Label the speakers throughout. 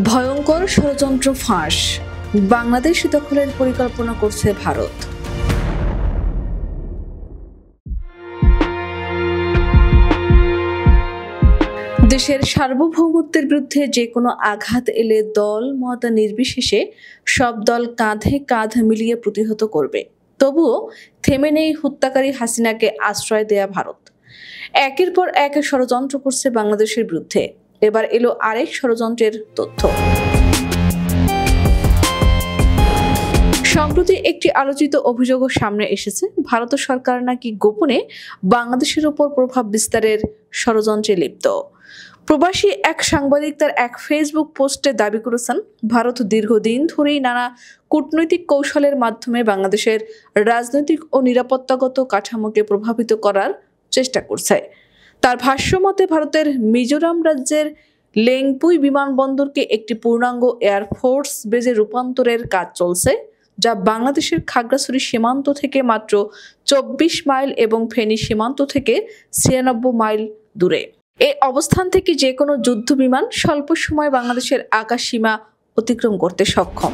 Speaker 1: ভয়ঙ্কর ষড়যন্ত্র ফাঁস, বাংলাদেশ দখলের পরিকল্পনা করছে ভারত। দেশের সার্বভৌমত্বের বিরুদ্ধে যে কোনো আঘাত এলে দল মত নির্বিশেষে সব দল কাঁধে কাঁধ মিলিয়ে প্রতিহত করবে। তবুও থেমে নেই হত্যাকারী হাসিনাকে আশ্রয় দেয়া ভারত। একের পর এক ষড়যন্ত্র করছে বাংলাদেশের বিরুদ্ধে। এবার এলো আরেক ষড়যন্ত্রের তথ্য। সম্প্রতি একটি আলোচিত অভিযোগও সামনে এসেছে, ভারত সরকার নাকি গোপনে বাংলাদেশের উপর প্রভাব বিস্তারের ষড়যন্ত্রে লিপ্ত। প্রবাসী এক সাংবাদিক তার এক ফেসবুক পোস্টে দাবি করেছেন, ভারত দীর্ঘদিন ধরেই নানা কূটনৈতিক কৌশলের মাধ্যমে বাংলাদেশের রাজনৈতিক ও নিরাপত্তাগত কাঠামোকে প্রভাবিত করার চেষ্টা করছে। তার ভাষ্যমতে ভারতের মিজোরাম রাজ্যের লেংপুই বিমানবন্দরকে একটি পূর্ণাঙ্গ এয়ারফোর্স বেজে রূপান্তরের কাজ চলছে, যা বাংলাদেশের খাগড়াছড়ি সীমান্ত থেকে মাত্র 24 মাইল এবং ফেনী সীমান্ত থেকে 96 মাইল দূরে। এই অবস্থান থেকে যে কোনো যুদ্ধ বিমান স্বল্প সময়ে বাংলাদেশের আকাশ সীমা অতিক্রম করতে সক্ষম।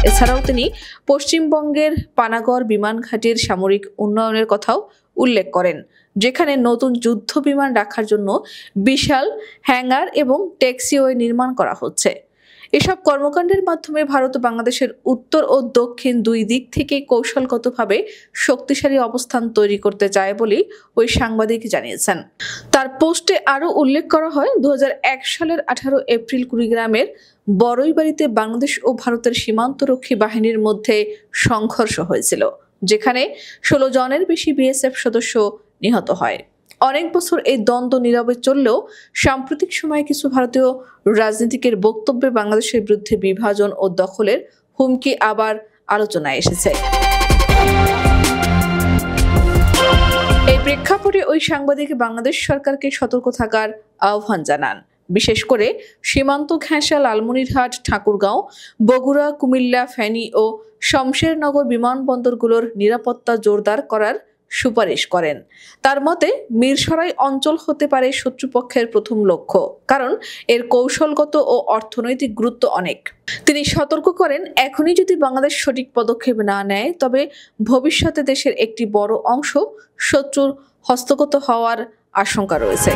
Speaker 1: এছাড়াও তিনি পশ্চিমবঙ্গের পানাগড় বিমান ঘাঁটির সামরিক উন্নয়নের কথাও উল্লেখ করেন, যেখানে নতুন যুদ্ধ বিমান রাখার জন্য বিশাল হ্যাঙ্গার এবং ট্যাক্সিওয়ে নির্মাণ করা হচ্ছে। এসব কর্মকাণ্ডের মাধ্যমে ভারত বাংলাদেশের উত্তর ও দক্ষিণ দুই দিক থেকে কৌশলগতভাবে শক্তিশালী অবস্থান তৈরি করতে চায় বলে ওই সাংবাদিক জানিয়েছেন। তার পোস্টে আরও উল্লেখ করা হয়, 2001 সালের 18 এপ্রিল কুড়িগ্রামের বড়ইবাড়িতে বাংলাদেশ ও ভারতের সীমান্তরক্ষী বাহিনীর মধ্যে সংঘর্ষ হয়েছিল, যেখানে 16 জনের বেশি বিএসএফ সদস্য নিহত হয়। অনেক বছর এই দ্বন্দ্ব নীরবে চললেও সাম্প্রতিক সময়ে কিছু ভারতীয় রাজনীতিকের বক্তব্যে বাংলাদেশের বিরুদ্ধে বিভাজন ও দখলের হুমকি আবার আলোচনায় এসেছে। এই প্রেক্ষাপটে ওই সাংবাদিক বাংলাদেশ সরকারকে সতর্ক থাকার আহ্বান জানান, বিশেষ করে সীমান্ত ঘেঁষা লালমনিরহাট, ঠাকুরগাঁও, বগুড়া, কুমিল্লা, ফেনী ও শমশেরনগর বিমানবন্দরগুলোর নিরাপত্তা জোরদার করার সুপারিশ করেন। তার মতে মিরসরাই অঞ্চল হতে পারে শত্রুপক্ষের প্রথম লক্ষ্য, কারণ এর কৌশলগত ও অর্থনৈতিক গুরুত্ব অনেক। তিনি সতর্ক করেন, এখনই যদি বাংলাদেশ সঠিক পদক্ষেপ না নেয় তবে ভবিষ্যতে দেশের একটি বড় অংশ শত্রুর হস্তগত হওয়ার আশঙ্কা রয়েছে।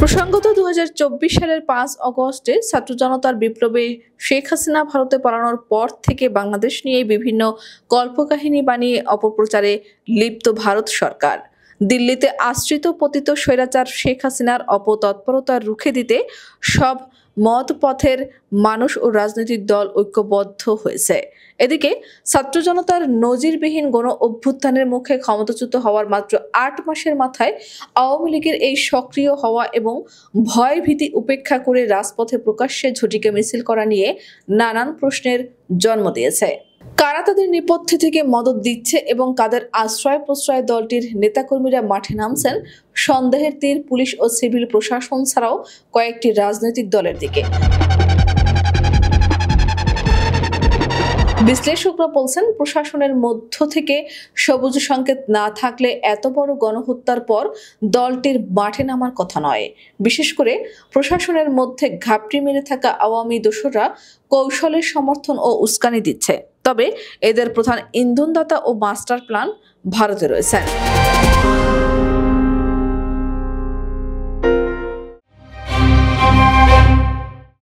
Speaker 1: প্রসঙ্গত 2024 সালের 5 অগস্টে ছাত্র জনতার বিপ্লবে শেখ হাসিনা ভারতে পালানোর পর থেকে বাংলাদেশ নিয়ে বিভিন্ন কল্পকাহিনী বানিয়ে অপপ্রচারে লিপ্ত ভারত সরকার। দিল্লিতে আশ্রিত পতিত স্বৈরাচার শেখ হাসিনার অপতৎপরতা রুখে দিতে সব মত পথের মানুষ ও রাজনৈতিক দল ঐক্যবদ্ধ হয়েছে। এদিকে ছাত্র জনতার নজিরবিহীন গণ অভ্যুত্থানের মুখে ক্ষমতাচ্যুত হওয়ার মাত্র 8 মাসের মাথায় আওয়ামী লীগের এই সক্রিয় হওয়া এবং ভয় ভীতি উপেক্ষা করে রাজপথে প্রকাশ্যে ঝটিকা মিছিল করা নিয়ে নানান প্রশ্নের জন্ম দিয়েছে। কারা তাদের নেপথ্যে থেকে মদত দিচ্ছে এবং কাদের আশ্রয় প্রশ্রয় দলটির নেতাকর্মীরা মাঠে নামছেন, সন্দেহের তীর পুলিশ ও সিভিল প্রশাসন ছাড়াও কয়েকটি রাজনৈতিক দলের দিকে। বিশ্লেষকরা বলছেন, প্রশাসনের মধ্য থেকে সবুজ সংকেত না থাকলে এত বড় গণহত্যার পর দলটির মাঠে নামার কথা নয়। বিশেষ করে প্রশাসনের মধ্যে ঘাপটি মেরে থাকা আওয়ামী দোসররা কৌশলের সমর্থন ও উস্কানি দিচ্ছে। তবে এদের প্রধান ইন্ধনদাতা ও মাস্টার প্ল্যান ভারতে রয়েছে।